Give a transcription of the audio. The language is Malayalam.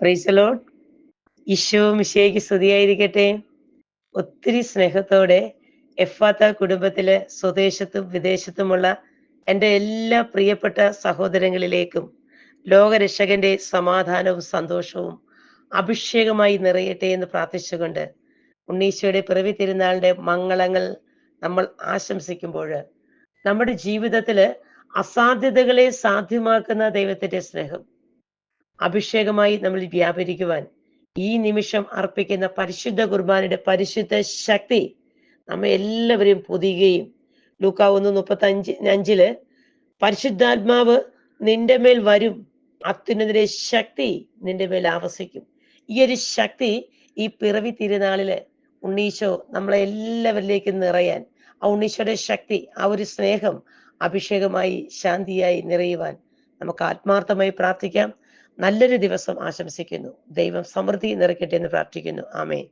Praise the Lord. ഈശോ മിശിഹായ്ക്ക് സ്തുതിയായിരിക്കട്ടെ. ഒത്തിരി സ്നേഹത്തോടെ എഫാത്ത കുടുംബത്തിലെ സ്വദേശത്തും വിദേശത്തുമുള്ള എൻ്റെ എല്ലാ പ്രിയപ്പെട്ട സഹോദരങ്ങളിലേക്കും ലോകരക്ഷകന്റെ സമാധാനവും സന്തോഷവും അഭിഷേകമായി നിറയട്ടെ എന്ന് പ്രാർത്ഥിച്ചുകൊണ്ട് ഉണ്ണീശോയുടെ പിറവി തിരുനാളിന്റെ മംഗളങ്ങൾ നമ്മൾ ആശംസിക്കുമ്പോൾ നമ്മുടെ ജീവിതത്തില് അസാധ്യതകളെ സാധ്യമാക്കുന്ന ദൈവത്തിന്റെ സ്നേഹം അഭിഷേകമായി നമ്മൾ വ്യാപരിക്കുവാൻ ഈ നിമിഷം അർപ്പിക്കുന്ന പരിശുദ്ധ കുർബാനയുടെ പരിശുദ്ധ ശക്തി നമ്മെ എല്ലാവരെയും പൊതിയുകയും ലൂക്കാ 1:35 പരിശുദ്ധാത്മാവ് നിന്റെ മേൽ വരും, അത്യുന്നതിന്റെ ശക്തി നിന്റെ മേൽ ആവസിക്കും. ഈ ഒരു ശക്തി ഈ പിറവി തിരുനാളില് ഉണ്ണീശോ നമ്മളെ എല്ലാവരിലേക്കും നിറയാൻ, ആ ഉണ്ണീശോയുടെ ശക്തി, ആ ഒരു സ്നേഹം അഭിഷേകമായി ശാന്തിയായി നിറയുവാൻ നമുക്ക് ആത്മാർത്ഥമായി പ്രാർത്ഥിക്കാം. നല്ലൊരു ദിവസം ആശംസിക്കുന്നു. ദൈവം സമൃദ്ധി നിറയ്ക്കട്ടെ എന്ന് പ്രാർത്ഥിക്കുന്നു. ആമേൻ.